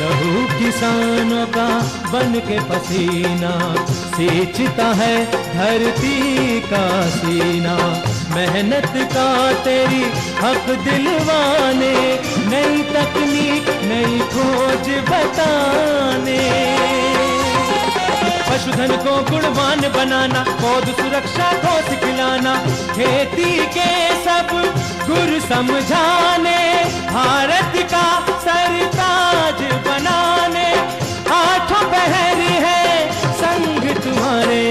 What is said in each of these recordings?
लहू किसानों का बन के पसीना सींचता है धरती का सीना। मेहनत का तेरी हक दिलवाने, नई तकनीक नई खोज बताने। पशुधन को गुणवान बनाना, पौध सुरक्षा को सिखलाना, खेती के सब गुर समझाने, भारत का सरताज बनाने। आठों पहर है संग तुम्हारे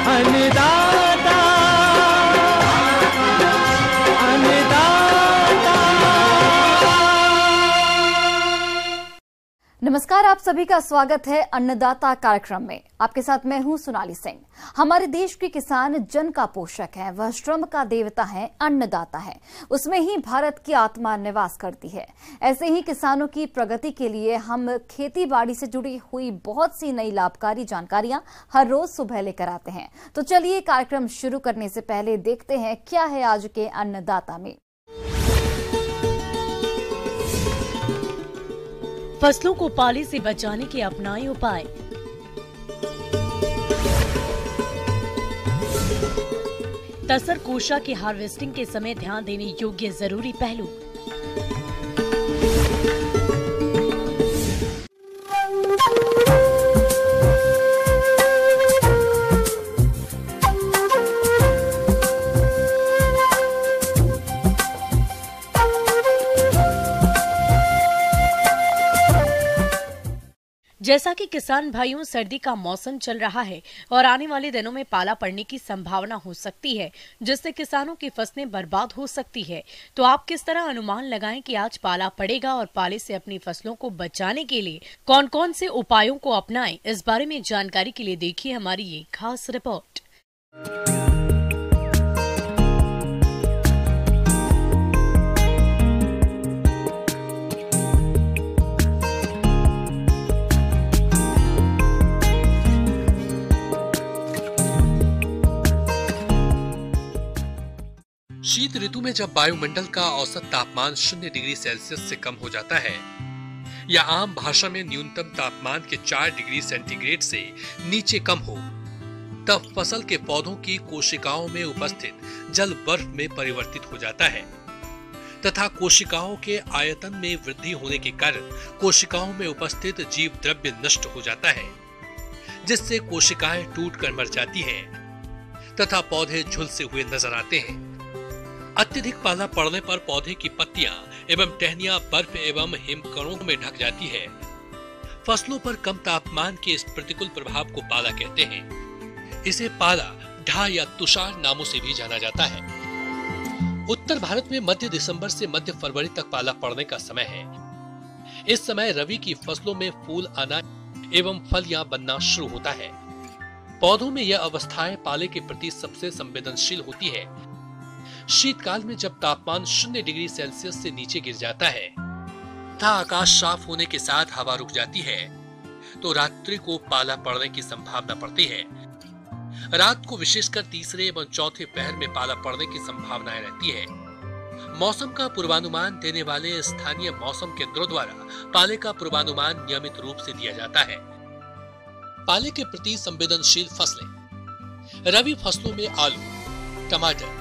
अन्नदाता, नमस्कार, आप सभी का स्वागत है अन्नदाता कार्यक्रम में। आपके साथ मैं हूं सोनाली सिंह। हमारे देश के किसान जन का पोषक है, वह श्रम का देवता है, अन्नदाता है। उसमें ही भारत की आत्मा निवास करती है। ऐसे ही किसानों की प्रगति के लिए हम खेती बाड़ी से जुड़ी हुई बहुत सी नई लाभकारी जानकारियां हर रोज सुबह लेकर आते हैं। तो चलिए कार्यक्रम शुरू करने से पहले देखते हैं क्या है आज के अन्नदाता में। फसलों को पाले से बचाने के अपनाए उपाय। तसर कोशा की हार्वेस्टिंग के समय ध्यान देने योग्य जरूरी पहलू। जैसा कि किसान भाइयों, सर्दी का मौसम चल रहा है और आने वाले दिनों में पाला पड़ने की संभावना हो सकती है, जिससे किसानों की फसलें बर्बाद हो सकती है। तो आप किस तरह अनुमान लगाएं कि आज पाला पड़ेगा और पाले से अपनी फसलों को बचाने के लिए कौन कौन से उपायों को अपनाएं? इस बारे में जानकारी के लिए देखिए हमारी ये खास रिपोर्ट। शीत ऋतु में जब वायुमंडल का औसत तापमान 0 डिग्री सेल्सियस से कम हो जाता है या आम भाषा में न्यूनतम तापमान के 4 डिग्री सेंटीग्रेड से नीचे कम हो, तब फसल के पौधों की कोशिकाओं में उपस्थित जल बर्फ में परिवर्तित हो जाता है तथा कोशिकाओं के आयतन में वृद्धि होने के कारण कोशिकाओं में उपस्थित जीव द्रव्य नष्ट हो जाता है, जिससे कोशिकाएं टूटकर मर जाती हैं तथा पौधे झुलसे हुए नजर आते हैं। अत्यधिक पाला पड़ने पर पौधे की पत्तियां एवं टहनियां बर्फ एवं हिमकणों में ढक जाती है। फसलों पर कम तापमान के इस प्रतिकूल प्रभाव को पाला कहते हैं। इसे पाला, ढा या तुषार नामों से भी जाना जाता है। उत्तर भारत में मध्य दिसंबर से मध्य फरवरी तक पाला पड़ने का समय है। इस समय रबी की फसलों में फूल आना एवं फलियां बनना शुरू होता है। पौधों में यह अवस्थाएं पाले के प्रति सबसे संवेदनशील होती है। शीतकाल में जब तापमान 0 डिग्री सेल्सियस से नीचे गिर जाता है तथा आकाश साफ होने के साथ हवा रुक जाती है, तो रात्रि को पाला पड़ने की संभावना बढ़ती है। रात को विशेषकर तीसरे एवं चौथे पहर में पाला पड़ने की संभावनाएं रहती है। मौसम का पूर्वानुमान देने वाले स्थानीय मौसम केंद्रों द्वारा पाले का पूर्वानुमान नियमित रूप से दिया जाता है। पाले के प्रति संवेदनशील फसलें। रबी फसलों में आलू, टमाटर,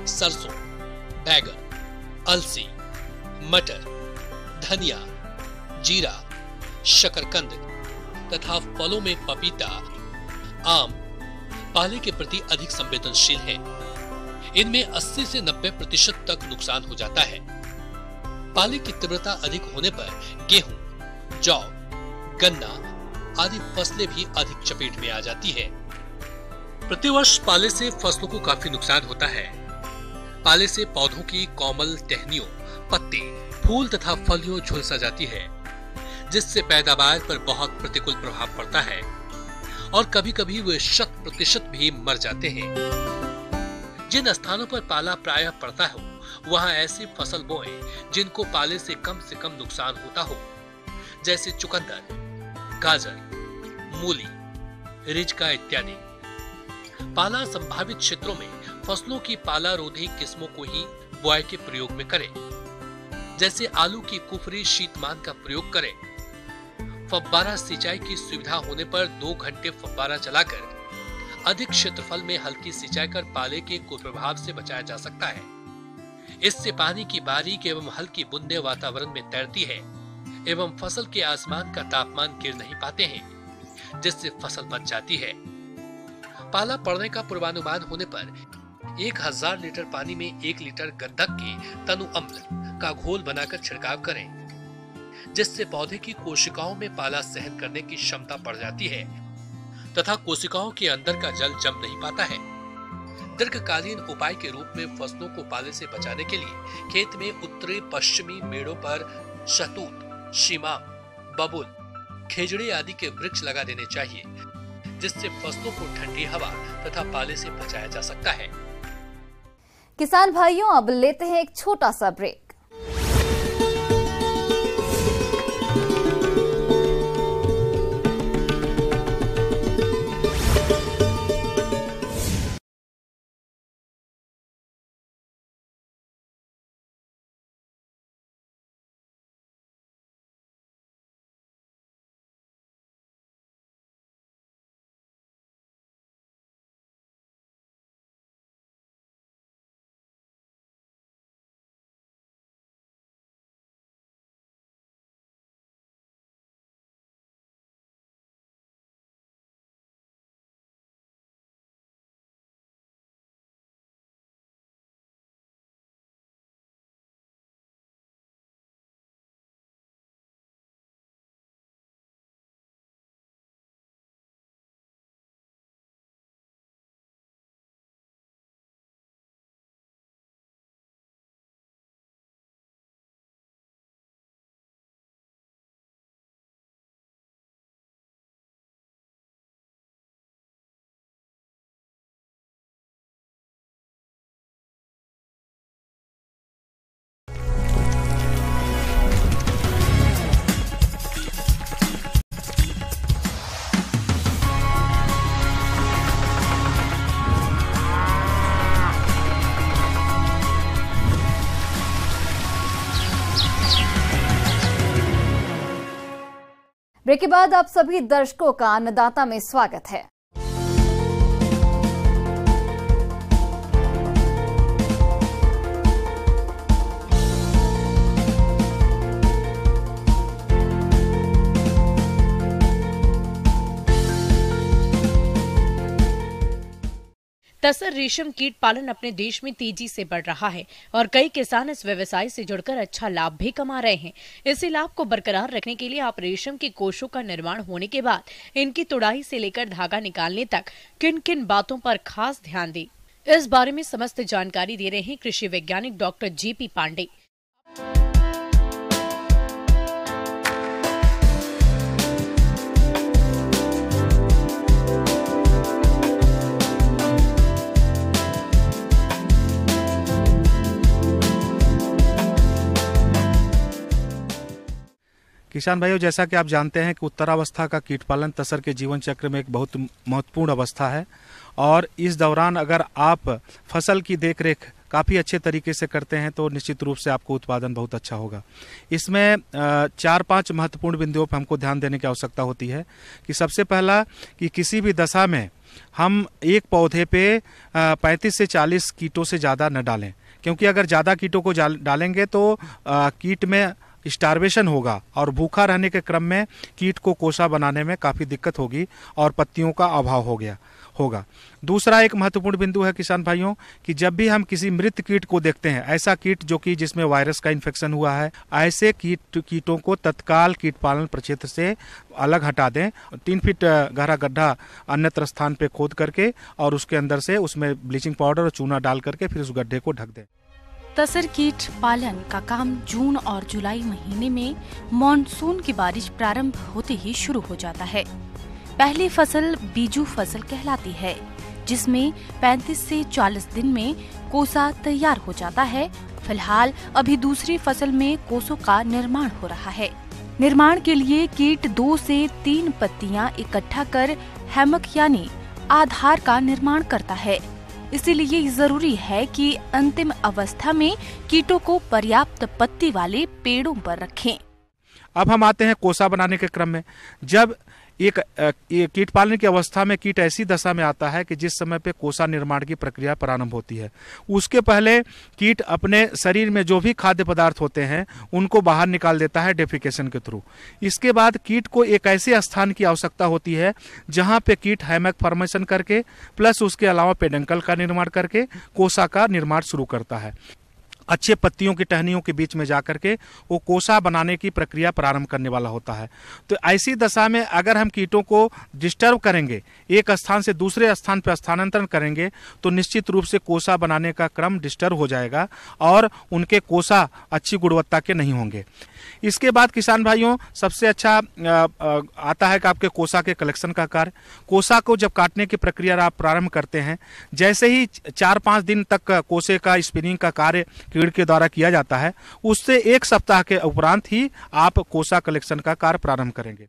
सरसों, बैगन, अलसी, मटर, धनिया, जीरा, शकरकंद तथा फलों में पपीता, आम पाले के प्रति अधिक संवेदनशील हैं। इनमें 80 से 90% तक नुकसान हो जाता है। पाले की तीव्रता अधिक होने पर गेहूं, जौ, गन्ना आदि फसलें भी अधिक चपेट में आ जाती है। प्रतिवर्ष पाले से फसलों को काफी नुकसान होता है। पाले से पौधों की कोमल टहनियों, पत्ते, फूल तथा फलियों झुलसा जाती है, जिससे पैदावार पर बहुत प्रतिकूल प्रभाव पड़ता है और कभी कभी वे 100% भी मर जाते हैं। जिन स्थानों पर पाला प्रायः पड़ता हो, वहां ऐसी फसल बोएं जिनको पाले से कम नुकसान होता हो, जैसे चुकंदर, गाजर, मूली, रिजका इत्यादि। पाला संभावित क्षेत्रों में फसलों की पाला रोधी किस्मों को ही बुआई के प्रयोग में करें। जैसे आलू की कुफरी शीतमान का प्रयोग करें। फव्वारा सिंचाई की सुविधा होने पर 2 घंटे फव्वारा चलाकर अधिक क्षेत्रफल में हल्की सिंचाई कर पाले के कुप्रभाव से बचाया जा सकता है। इससे पानी की बारीक एवं हल्की बूंदें वातावरण में तैरती है एवं फसल के आसमान का तापमान गिर नहीं पाते हैं, जिससे फसल बच जाती है। पाला पड़ने का पूर्वानुमान होने पर 1000 लीटर पानी में 1 लीटर गंधक के तनु अम्ल का घोल बनाकर छिड़काव करें, जिससे पौधे की कोशिकाओं में पाला सहन करने की क्षमता बढ़ जाती है तथा कोशिकाओं के अंदर का जल जम नहीं पाता है। दीर्घकालीन उपाय के रूप में फसलों को पाले से बचाने के लिए खेत में उत्तरी पश्चिमी मेड़ों पर शहतूत, शीमाम, बबुल, खेजड़े आदि के वृक्ष लगा देने चाहिए, जिससे फसलों को ठंडी हवा तथा पाले से बचाया जा सकता है। किसान भाइयों, अब लेते हैं एक छोटा सा ब्रेक। ब्रेक के बाद आप सभी दर्शकों का अन्नदाता में स्वागत है। तसर रेशम कीट पालन अपने देश में तेजी से बढ़ रहा है और कई किसान इस व्यवसाय से जुड़कर अच्छा लाभ भी कमा रहे हैं। इसी लाभ को बरकरार रखने के लिए आप रेशम के कोषों का निर्माण होने के बाद इनकी तुड़ाई से लेकर धागा निकालने तक किन किन बातों पर खास ध्यान दें, इस बारे में समस्त जानकारी दे रहे हैं कृषि वैज्ञानिक डॉक्टर JP पांडे। किसान भाइयों, जैसा कि आप जानते हैं कि उत्तरावस्था का कीट पालन तसर के जीवन चक्र में एक बहुत महत्वपूर्ण अवस्था है और इस दौरान अगर आप फसल की देखरेख काफ़ी अच्छे तरीके से करते हैं तो निश्चित रूप से आपको उत्पादन बहुत अच्छा होगा। इसमें 4-5 महत्वपूर्ण बिंदुओं पर हमको ध्यान देने की आवश्यकता होती है कि सबसे पहला कि किसी भी दशा में हम एक पौधे पे 35 से 40 कीटों से ज़्यादा न डालें, क्योंकि अगर ज़्यादा कीटों को डालेंगे तो कीट में स्टार्वेशन होगा और भूखा रहने के क्रम में कीट को कोसा बनाने में काफ़ी दिक्कत होगी और पत्तियों का अभाव होगा। दूसरा एक महत्वपूर्ण बिंदु है किसान भाइयों कि जब भी हम किसी मृत कीट को देखते हैं, ऐसा कीट जो कि जिसमें वायरस का इन्फेक्शन हुआ है, ऐसे कीटों को तत्काल कीट पालन प्रक्षेत्र से अलग हटा दें। 3 फीट गहरा गड्ढा अन्यत्र स्थान पे खोद करके और उसके अंदर से उसमें ब्लीचिंग पाउडर और चूना डाल करके फिर उस गड्ढे को ढक दें। तसर कीट पालन का काम जून और जुलाई महीने में मॉनसून की बारिश प्रारंभ होते ही शुरू हो जाता है। पहली फसल बीजू फसल कहलाती है, जिसमें 35 से 40 दिन में कोसा तैयार हो जाता है। फिलहाल अभी दूसरी फसल में कोसों का निर्माण हो रहा है। निर्माण के लिए कीट 2 से 3 पत्तियां इकट्ठा कर हैमक यानी आधार का निर्माण करता है। इसीलिए जरूरी है कि अंतिम अवस्था में कीटों को पर्याप्त पत्ती वाले पेड़ों पर रखें। अब हम आते हैं कोसा बनाने के क्रम में। जब एक कीट पालन की अवस्था में कीट ऐसी दशा में आता है कि जिस समय पे कोसा निर्माण की प्रक्रिया प्रारंभ होती है, उसके पहले कीट अपने शरीर में जो भी खाद्य पदार्थ होते हैं उनको बाहर निकाल देता है डेफिकेशन के थ्रू। इसके बाद कीट को एक ऐसे स्थान की आवश्यकता होती है जहां पे कीट हैमक फॉर्मेशन करके प्लस उसके अलावा पेडंकल का निर्माण करके कोसा का निर्माण शुरू करता है। अच्छे पत्तियों की टहनियों के बीच में जाकर के वो कोसा बनाने की प्रक्रिया प्रारंभ करने वाला होता है। तो ऐसी दशा में अगर हम कीटों को डिस्टर्ब करेंगे, एक स्थान से दूसरे स्थान पर स्थानांतरण करेंगे, तो निश्चित रूप से कोसा बनाने का क्रम डिस्टर्ब हो जाएगा और उनके कोसा अच्छी गुणवत्ता के नहीं होंगे। इसके बाद किसान भाइयों सबसे अच्छा आता है कि आपके कोसा के कलेक्शन का कार्य। कोसा को जब काटने की प्रक्रिया आप प्रारंभ करते हैं, जैसे ही 4-5 दिन तक कोसे का स्पिनिंग का कार्य कीड़ के द्वारा किया जाता है, उससे 1 सप्ताह के उपरांत ही आप कोसा कलेक्शन का कार्य प्रारंभ करेंगे।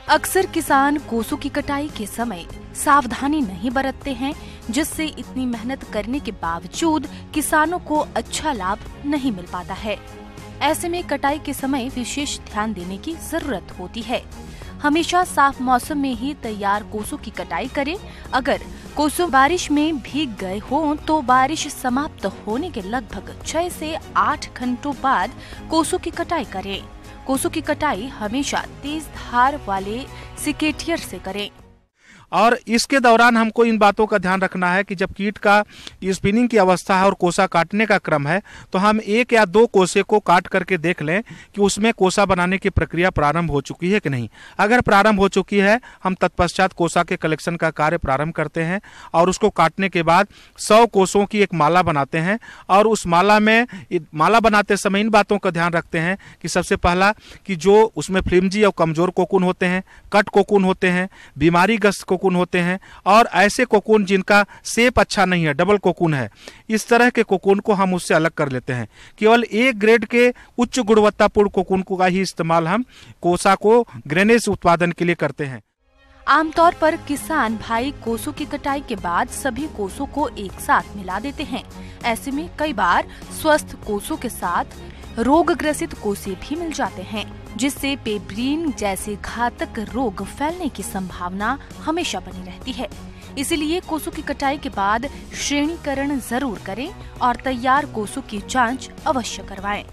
अक्सर किसान कोसों की कटाई के समय सावधानी नहीं बरतते हैं, जिससे इतनी मेहनत करने के बावजूद किसानों को अच्छा लाभ नहीं मिल पाता है। ऐसे में कटाई के समय विशेष ध्यान देने की जरूरत होती है। हमेशा साफ मौसम में ही तैयार कोसों की कटाई करें। अगर कोसों बारिश में भीग गए हों तो बारिश समाप्त होने के लगभग 6 से 8 घंटों बाद कोसों की कटाई करें। कोसों की कटाई हमेशा तेज धार वाले सिकेटियर से करें। और इसके दौरान हमको इन बातों का ध्यान रखना है कि जब कीट का स्पिनिंग की अवस्था है और कोसा काटने का क्रम है, तो हम 1 या 2 कोसे को काट करके देख लें कि उसमें कोसा बनाने की प्रक्रिया प्रारंभ हो चुकी है कि नहीं। अगर प्रारंभ हो चुकी है, हम तत्पश्चात कोसा के कलेक्शन का कार्य प्रारंभ करते हैं और उसको काटने के बाद 100 कोसों की एक माला बनाते हैं। और उस माला बनाते समय इन बातों का ध्यान रखते हैं कि सबसे पहला कि जो उसमें फ्लिमजी और कमजोर कोकून होते हैं, कट कोकून होते हैं, बीमारी ग्रस्त कोकून होते हैं और ऐसे कोकून जिनका शेप अच्छा नहीं है, डबल कोकून है, इस तरह के कोकून को हम उससे अलग कर लेते हैं। केवल एक ग्रेड के उच्च गुणवत्तापूर्ण कोकून का ही इस्तेमाल हम कोसा को ग्रेनेज उत्पादन के लिए करते हैं। आमतौर पर किसान भाई कोसों की कटाई के बाद सभी कोसों को एक साथ मिला देते हैं। ऐसे में कई बार स्वस्थ कोसों के साथ रोग ग्रसित कोसे भी मिल जाते हैं, जिससे पेब्रीन जैसे घातक रोग फैलने की संभावना हमेशा बनी रहती है। इसलिए कोसों की कटाई के बाद श्रेणीकरण जरूर करें और तैयार कोसों की जांच अवश्य करवाएं।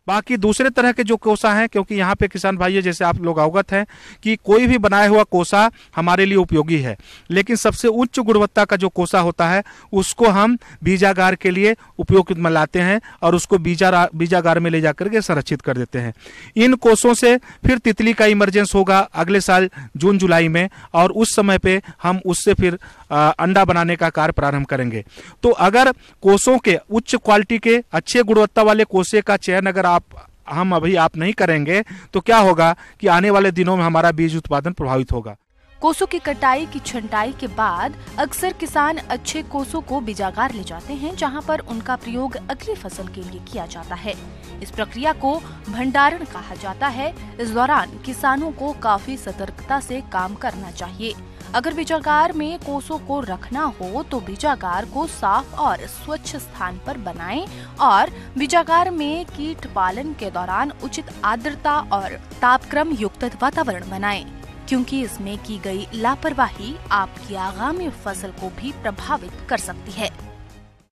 बाकी दूसरे तरह के जो कोसा हैं, क्योंकि यहाँ पे किसान भाइयों जैसे आप लोग अवगत हैं कि कोई भी बनाया हुआ कोसा हमारे लिए उपयोगी है, लेकिन सबसे उच्च गुणवत्ता का जो कोसा होता है उसको हम बीजागार के लिए उपयोग में लाते हैं और उसको बीजागार में ले जाकर के संरक्षित कर देते हैं। इन कोसों से फिर तितली का इमरजेंस होगा अगले साल जून जुलाई में, और उस समय पे हम उससे फिर अंडा बनाने का कार्य प्रारंभ करेंगे। तो अगर कोसों के उच्च क्वालिटी के अच्छे गुणवत्ता वाले कोसे का चयन अगर हम अभी नहीं करेंगे तो क्या होगा कि आने वाले दिनों में हमारा बीज उत्पादन प्रभावित होगा। कोसों की कटाई की छंटाई के बाद अक्सर किसान अच्छे कोसों को बीजागार ले जाते हैं, जहां पर उनका प्रयोग अगली फसल के लिए किया जाता है। इस प्रक्रिया को भंडारण कहा जाता है। इस दौरान किसानों को काफी सतर्कता से काम करना चाहिए। अगर बीजागार में कोसों को रखना हो तो बीजागार को साफ और स्वच्छ स्थान पर बनाएं और बीजागार में कीट पालन के दौरान उचित आर्द्रता और तापक्रम युक्त वातावरण बनाएं, क्योंकि इसमें की गई लापरवाही आपकी आगामी फसल को भी प्रभावित कर सकती है।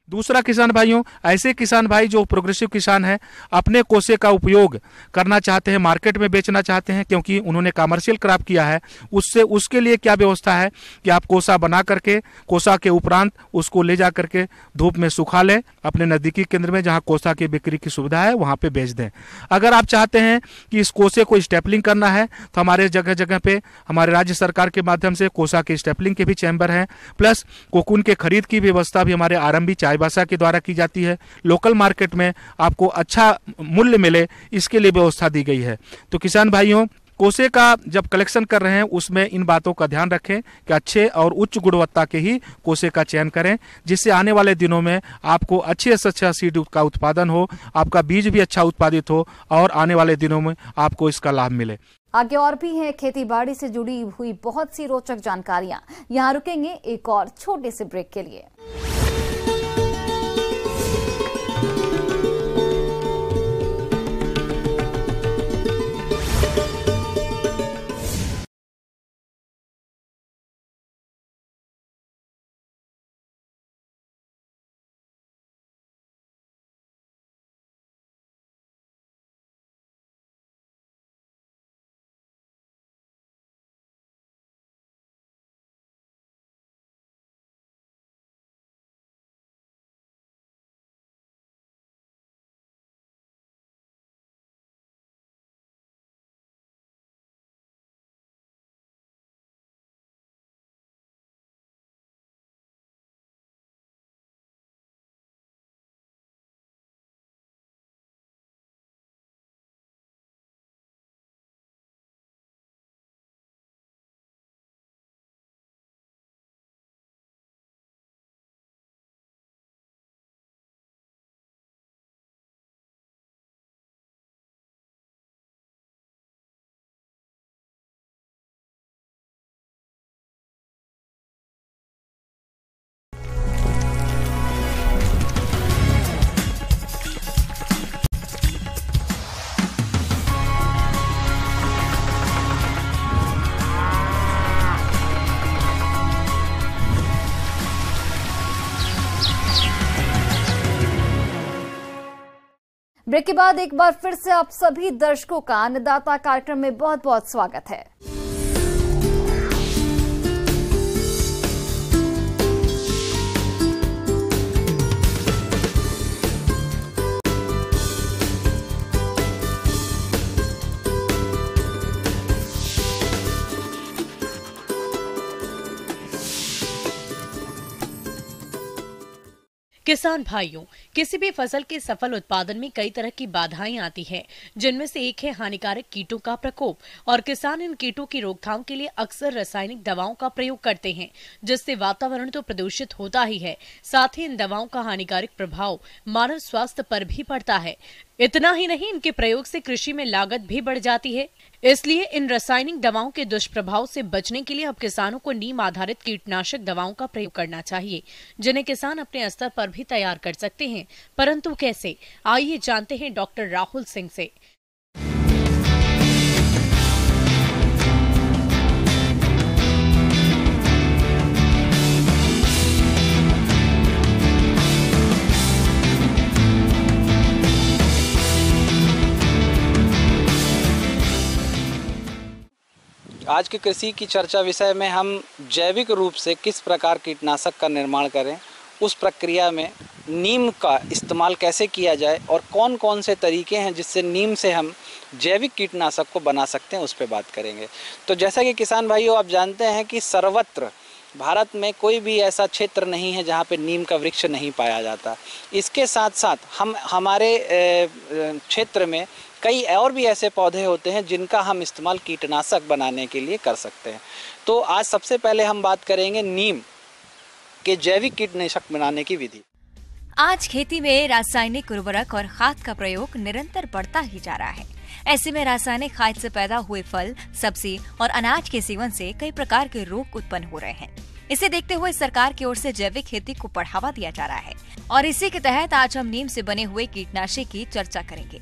दूसरा किसान भाइयों, ऐसे किसान भाई जो प्रोग्रेसिव किसान हैं, अपने कोसे का उपयोग करना चाहते हैं, मार्केट में बेचना चाहते हैं, क्योंकि उन्होंने कमर्शियल क्रॉप किया है, उसके लिए क्या व्यवस्था है कि आप कोसा बना करके कोसा के उपरांत उसको ले जा करके धूप में सुखा लें, अपने नजदीकी केंद्र में जहां कोसा की बिक्री की सुविधा है वहां पे बेच दें। अगर आप चाहते हैं कि इस कोसे को स्टेपलिंग करना है तो हमारे जगह जगह पे हमारे राज्य सरकार के माध्यम से कोसा के स्टेपलिंग के भी चैम्बर हैं, प्लस कोकून के खरीद की व्यवस्था भी हमारे आरएमबी चाईबासा के द्वारा की जाती है। लोकल मार्केट में आपको अच्छा मूल्य मिले, इसके लिए व्यवस्था दी गई है। तो किसान भाइयों, कोसे का जब कलेक्शन कर रहे हैं उसमें इन बातों का ध्यान रखें कि अच्छे और उच्च गुणवत्ता के ही कोसे का चयन करें, जिससे आने वाले दिनों में आपको अच्छे से अच्छा सीड का उत्पादन हो, आपका बीज भी अच्छा उत्पादित हो और आने वाले दिनों में आपको इसका लाभ मिले। आगे और भी हैं खेती बाड़ी से जुड़ी हुई बहुत सी रोचक जानकारियां। यहाँ रुकेंगे एक और छोटे से ब्रेक के लिए। ब्रेक के बाद एक बार फिर से आप सभी दर्शकों का अन्नदाता कार्यक्रम में बहुत बहुत स्वागत है। किसान भाइयों, किसी भी फसल के सफल उत्पादन में कई तरह की बाधाएं आती हैं, जिनमें से एक है हानिकारक कीटों का प्रकोप। और किसान इन कीटों की रोकथाम के लिए अक्सर रासायनिक दवाओं का प्रयोग करते हैं, जिससे वातावरण तो प्रदूषित होता ही है, साथ ही इन दवाओं का हानिकारक प्रभाव मानव स्वास्थ्य पर भी पड़ता है। इतना ही नहीं, इनके प्रयोग से कृषि में लागत भी बढ़ जाती है। इसलिए इन रासायनिक दवाओं के दुष्प्रभाव से बचने के लिए अब किसानों को नीम आधारित कीटनाशक दवाओं का प्रयोग करना चाहिए, जिन्हें किसान अपने स्तर पर भी तैयार कर सकते हैं। परंतु कैसे, आइए जानते हैं डॉक्टर राहुल सिंह से। आज की कृषि की चर्चा विषय में हम जैविक रूप से किस प्रकार कीटनाशक का निर्माण करें, उस प्रक्रिया में नीम का इस्तेमाल कैसे किया जाए और कौन कौन से तरीके हैं जिससे नीम से हम जैविक कीटनाशक को बना सकते हैं, उस पर बात करेंगे। तो जैसा कि किसान भाइयों आप जानते हैं कि सर्वत्र भारत में कोई भी ऐसा क्षेत्र नहीं है जहाँ पे नीम का वृक्ष नहीं पाया जाता। इसके साथ साथ हमारे क्षेत्र में कई और भी ऐसे पौधे होते हैं जिनका हम इस्तेमाल कीटनाशक बनाने के लिए कर सकते हैं। तो आज सबसे पहले हम बात करेंगे नीम के जैविक कीटनाशक बनाने की विधि। आज खेती में रासायनिक उर्वरक और खाद का प्रयोग निरंतर बढ़ता ही जा रहा है। ऐसे में रासायनिक खाद से पैदा हुए फल, सब्जी और अनाज के सेवन से कई प्रकार के रोग उत्पन्न हो रहे हैं। इसे देखते हुए सरकार की ओर से जैविक खेती को बढ़ावा दिया जा रहा है और इसी के तहत आज हम नीम से बने हुए कीटनाशक की चर्चा करेंगे।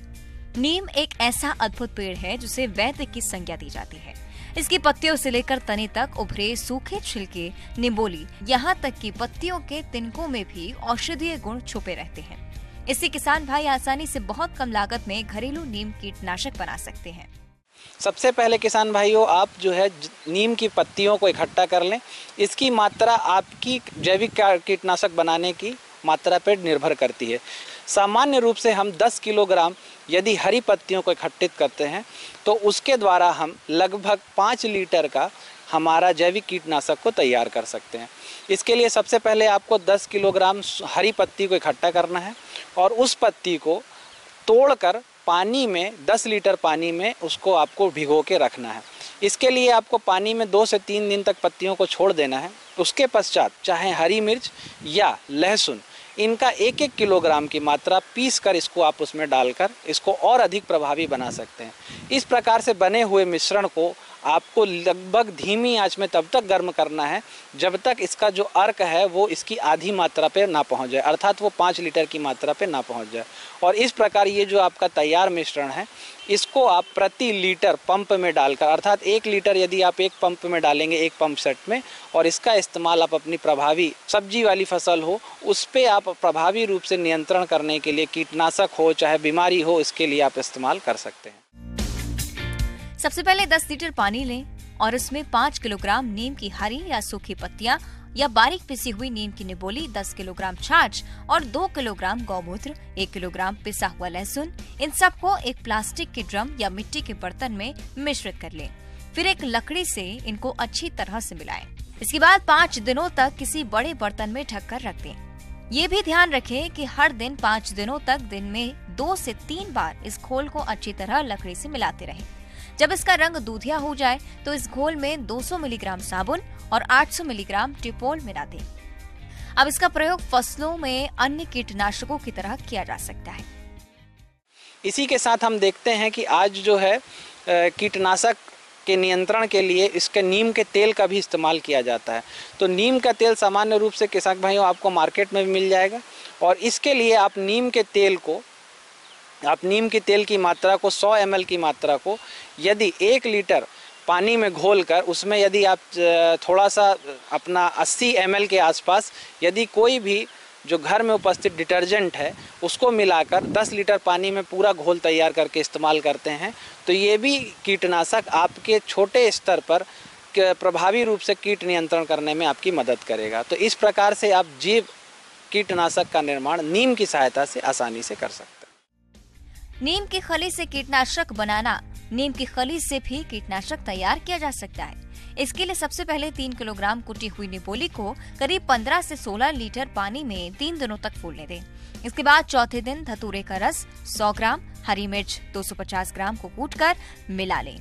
नीम एक ऐसा अद्भुत पेड़ है जिसे वैद्य की संज्ञा दी जाती है। इसकी पत्तियों से लेकर तने तक उभरे सूखे छिलके, निबोली, यहाँ तक कि पत्तियों के तिनकों में भी औषधीय गुण छुपे रहते हैं। इससे किसान भाई आसानी से बहुत कम लागत में घरेलू नीम कीटनाशक बना सकते हैं। सबसे पहले किसान भाइयों आप जो है नीम की पत्तियों को इकट्ठा कर लें। इसकी मात्रा आपकी जैविक कीटनाशक बनाने की मात्रा पर निर्भर करती है। सामान्य रूप से हम 10 किलोग्राम यदि हरी पत्तियों को इकट्ठित करते हैं तो उसके द्वारा हम लगभग 5 लीटर का हमारा जैविक कीटनाशक को तैयार कर सकते हैं। इसके लिए सबसे पहले आपको 10 किलोग्राम हरी पत्ती को इकट्ठा करना है और उस पत्ती को तोड़कर पानी में 10 लीटर पानी में उसको आपको भिगो के रखना है। इसके लिए आपको पानी में 2 से 3 दिन तक पत्तियों को छोड़ देना है। उसके पश्चात चाहे हरी मिर्च या लहसुन, इनका 1-1 किलोग्राम की मात्रा पीस कर इसको आप उसमें डालकर इसको और अधिक प्रभावी बना सकते हैं। इस प्रकार से बने हुए मिश्रण को आपको लगभग धीमी आंच में तब तक गर्म करना है जब तक इसका जो अर्क है वो इसकी आधी मात्रा पे ना पहुंच जाए, अर्थात वो 5 लीटर की मात्रा पे ना पहुंच जाए। और इस प्रकार ये जो आपका तैयार मिश्रण है इसको आप प्रति लीटर पंप में डालकर, अर्थात 1 लीटर यदि आप एक पंप में डालेंगे, एक पंप सेट में, और इसका इस्तेमाल आप अपनी प्रभावी सब्जी वाली फसल हो उस पर आप प्रभावी रूप से नियंत्रण करने के लिए, कीटनाशक हो चाहे बीमारी हो, इसके लिए आप इस्तेमाल कर सकते हैं। सबसे पहले 10 लीटर पानी लें और उसमें 5 किलोग्राम नीम की हरी या सूखी पत्तियां या बारीक पिसी हुई नीम की निबोली, 10 किलोग्राम छाछ और 2 किलोग्राम गौमूत्र, 1 किलोग्राम पिसा हुआ लहसुन, इन सबको एक प्लास्टिक के ड्रम या मिट्टी के बर्तन में मिश्रित कर लें। फिर एक लकड़ी से इनको अच्छी तरह से मिलाएं। इसके बाद 5 दिनों तक किसी बड़े बर्तन में ढककर रख दें। ये भी ध्यान रखें कि हर दिन 5 दिनों तक दिन में 2 से 3 बार इस घोल को अच्छी तरह लकड़ी से मिलाते रहें। जब इसका रंग दूधिया हो जाए तो इस घोल में 200 मिलीग्राम साबुन और 800 मिलीग्राम टिपोल मिला दें। अब इसका प्रयोग फसलों में अन्य कीटनाशकों की तरह किया जा सकता है। इसी के साथ हम देखते हैं कि आज जो है कीटनाशक के नियंत्रण के लिए इसके नीम के तेल का भी इस्तेमाल किया जाता है। तो नीम का तेल सामान्य रूप से किसान भाइयों आपको मार्केट में भी मिल जाएगा, और इसके लिए आप नीम के तेल की मात्रा को 100 ml की मात्रा को यदि 1 लीटर पानी में घोलकर उसमें यदि आप थोड़ा सा अपना 80 ml के आसपास यदि कोई भी जो घर में उपस्थित डिटर्जेंट है उसको मिलाकर 10 लीटर पानी में पूरा घोल तैयार करके इस्तेमाल करते हैं तो ये भी कीटनाशक आपके छोटे स्तर पर प्रभावी रूप से कीट नियंत्रण करने में आपकी मदद करेगा। तो इस प्रकार से आप जैव कीटनाशक का निर्माण नीम की सहायता से आसानी से कर सकते हैं। नीम की खली से कीटनाशक बनाना। नीम की खली से भी कीटनाशक तैयार किया जा सकता है। इसके लिए सबसे पहले 3 किलोग्राम कुटी हुई निबोली को करीब 15 से 16 लीटर पानी में 3 दिनों तक फूलने दें। इसके बाद चौथे दिन धतूरे का रस 100 ग्राम, हरी मिर्च 250 ग्राम को कूटकर मिला लें।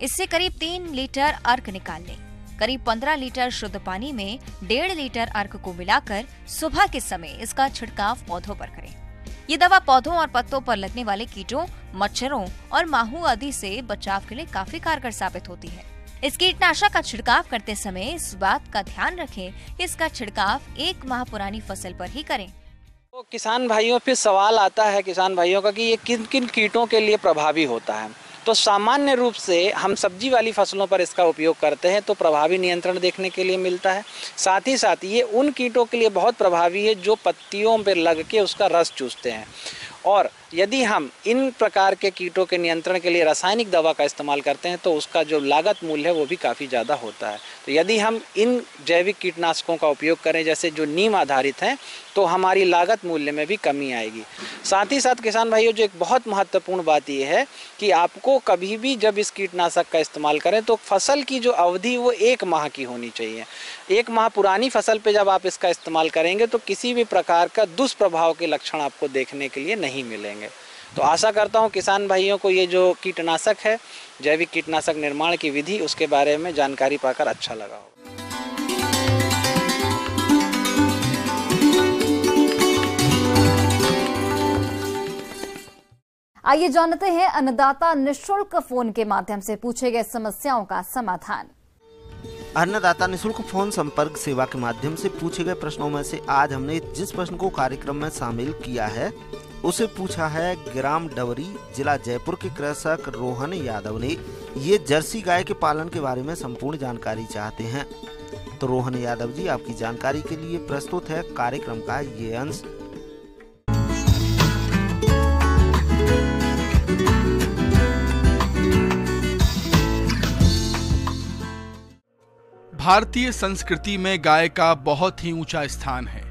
इससे करीब 3 लीटर अर्क निकाल लें। करीब 15 लीटर शुद्ध पानी में 1.5 लीटर अर्क को मिलाकर सुबह के समय इसका छिड़काव पौधों पर करें। ये दवा पौधों और पत्तों पर लगने वाले कीटों, मच्छरों और माहू आदि से बचाव के लिए काफी कारगर साबित होती है। इस कीटनाशक का छिड़काव करते समय इस बात का ध्यान रखें कि इसका छिड़काव 1 माह पुरानी फसल पर ही करें। तो किसान भाइयों फिर सवाल आता है किसान भाइयों का कि ये किन किन कीटों के लिए प्रभावी होता है। तो सामान्य रूप से हम सब्जी वाली फसलों पर इसका उपयोग करते हैं तो प्रभावी नियंत्रण देखने के लिए मिलता है। साथ ही साथ ये उन कीटों के लिए बहुत प्रभावी है जो पत्तियों पर लग के उसका रस चूसते हैं। और यदि हम इन प्रकार के कीटों के नियंत्रण के लिए रासायनिक दवा का इस्तेमाल करते हैं तो उसका जो लागत मूल्य है वो भी काफ़ी ज़्यादा होता है। तो यदि हम इन जैविक कीटनाशकों का उपयोग करें जैसे जो नीम आधारित हैं तो हमारी लागत मूल्य में भी कमी आएगी। साथ ही साथ किसान भाइयों जो एक बहुत महत्वपूर्ण बात ये है कि आपको कभी भी जब इस कीटनाशक का इस्तेमाल करें तो फसल की जो अवधि वो 1 माह की होनी चाहिए। 1 माह पुरानी फसल पे जब आप इसका इस्तेमाल करेंगे तो किसी भी प्रकार का दुष्प्रभाव के लक्षण आपको देखने के लिए नहीं मिलेंगे। तो आशा करता हूँ किसान भाइयों को ये जो कीटनाशक है, जैविक कीटनाशक निर्माण की विधि, उसके बारे में जानकारी पाकर अच्छा लगा हो। आइए जानते हैं अन्नदाता निःशुल्क फोन के माध्यम से पूछे गए समस्याओं का समाधान। अन्नदाता निःशुल्क फोन संपर्क सेवा के माध्यम से पूछे गए प्रश्नों में से आज हमने जिस प्रश्न को कार्यक्रम में शामिल किया है उसे पूछा है ग्राम डवरी, जिला जयपुर के कृषक रोहन यादव ने। ये जर्सी गाय के पालन के बारे में संपूर्ण जानकारी चाहते हैं। तो रोहन यादव जी, आपकी जानकारी के लिए प्रस्तुत है कार्यक्रम का ये अंश। भारतीय संस्कृति में गाय का बहुत ही ऊंचा स्थान है।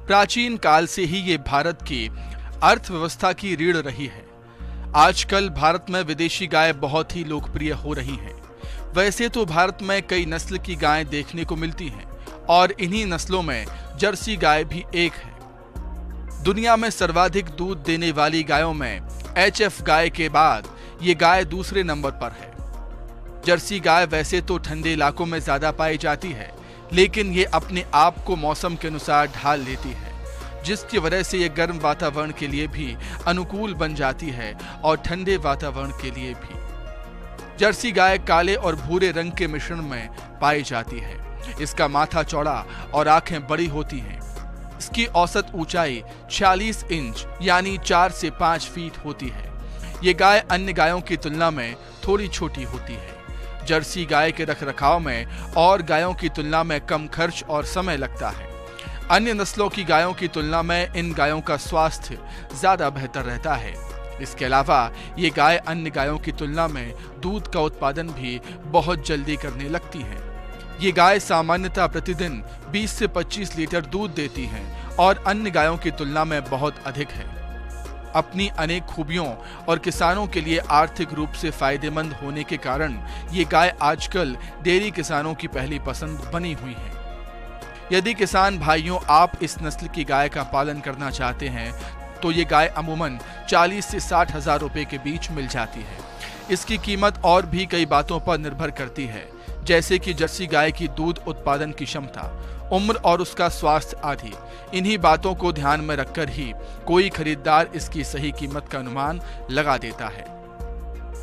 प्राचीन काल से ही ये भारत की अर्थव्यवस्था की रीढ़ रही है। आजकल भारत में विदेशी गाय बहुत ही लोकप्रिय हो रही हैं। वैसे तो भारत में कई नस्ल की गायें देखने को मिलती हैं और इन्हीं नस्लों में जर्सी गाय भी एक है। दुनिया में सर्वाधिक दूध देने वाली गायों में HF गाय के बाद ये गाय दूसरे नंबर पर है। जर्सी गाय वैसे तो ठंडे इलाकों में ज्यादा पाई जाती है, लेकिन ये अपने आप को मौसम के अनुसार ढाल लेती है, जिसकी वजह से ये गर्म वातावरण के लिए भी अनुकूल बन जाती है और ठंडे वातावरण के लिए भी। जर्सी गाय काले और भूरे रंग के मिश्रण में पाई जाती है। इसका माथा चौड़ा और आंखें बड़ी होती हैं। इसकी औसत ऊंचाई 46 इंच यानी 4 से 5 फीट होती है। ये गाय अन्य गायों की तुलना में थोड़ी छोटी होती है। जर्सी गाय के रखरखाव में और गायों की तुलना में कम खर्च और समय लगता है। अन्य नस्लों की गायों की तुलना में इन गायों का स्वास्थ्य ज्यादा बेहतर रहता है। इसके अलावा ये गाय अन्य गायों की तुलना में दूध का उत्पादन भी बहुत जल्दी करने लगती है। ये गाय सामान्यतः प्रतिदिन 20 से 25 लीटर दूध देती हैं और अन्य गायों की तुलना में बहुत अधिक है। अपनी अनेक खूबियों और किसानों के लिए आर्थिक रूप से फायदेमंद होने के कारण ये गाय आजकल डेयरी किसानों की पहली पसंद बनी हुई है। यदि किसान भाइयों आप इस नस्ल की गाय का पालन करना चाहते हैं तो ये गाय अमूमन 40 से 60 हजार रुपए के बीच मिल जाती है। इसकी कीमत और भी कई बातों पर निर्भर करती है, जैसे कि जर्सी गाय की दूध उत्पादन की क्षमता, उम्र और उसका स्वास्थ्य आदि। इन्हीं बातों को ध्यान में रखकर ही कोई खरीदार इसकी सही कीमत का अनुमान लगा देता है।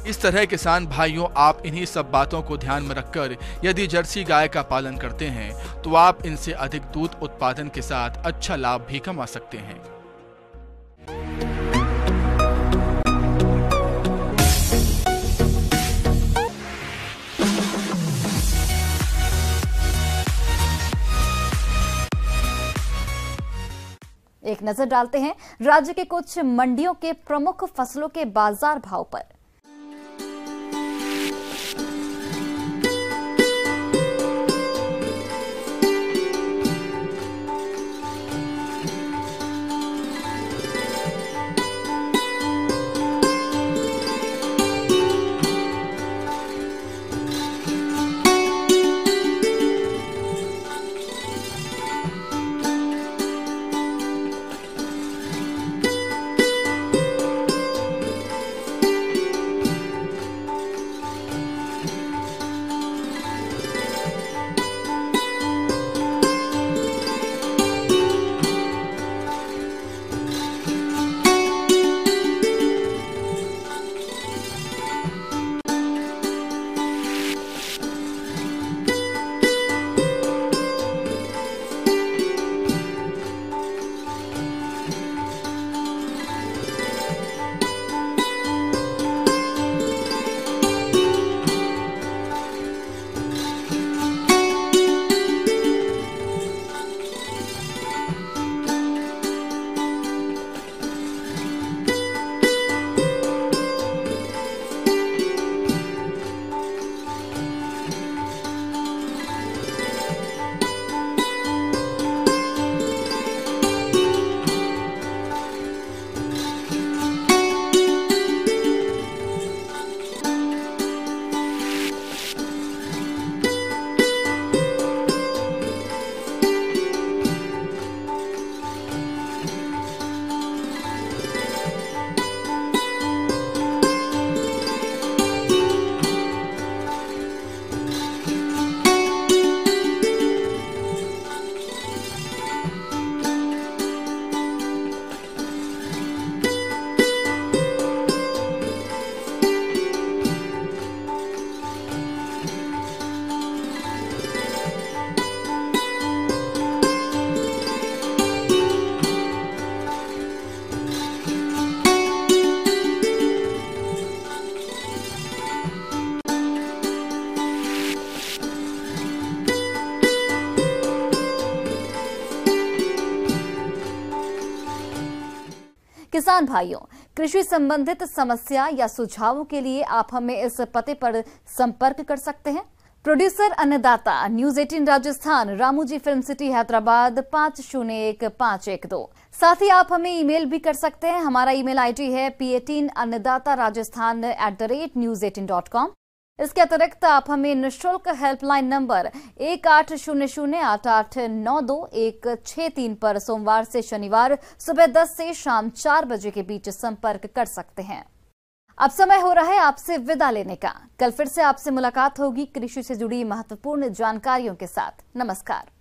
इस तरह किसान भाइयों आप इन्हीं सब बातों को ध्यान में रखकर यदि जर्सी गाय का पालन करते हैं तो आप इनसे अधिक दूध उत्पादन के साथ अच्छा लाभ भी कमा सकते हैं। एक नजर डालते हैं राज्य के कुछ मंडियों के प्रमुख फसलों के बाजार भाव पर। किसान भाइयों, कृषि संबंधित समस्या या सुझावों के लिए आप हमें इस पते पर संपर्क कर सकते हैं। Producer Annadata, news 18 Rajasthan, Ramoji film city, Hyderabad 501512। साथ ही आप हमें ईमेल भी कर सकते हैं। हमारा ईमेल आईडी है p18annadatarajasthan@news18.com। इसके अतिरिक्त आप हमें निःशुल्क हेल्पलाइन नंबर 1800-8892-163 पर सोमवार से शनिवार सुबह 10 से शाम 4 बजे के बीच संपर्क कर सकते हैं। अब समय हो रहा है आपसे विदा लेने का। कल फिर से आपसे मुलाकात होगी कृषि से जुड़ी महत्वपूर्ण जानकारियों के साथ। नमस्कार।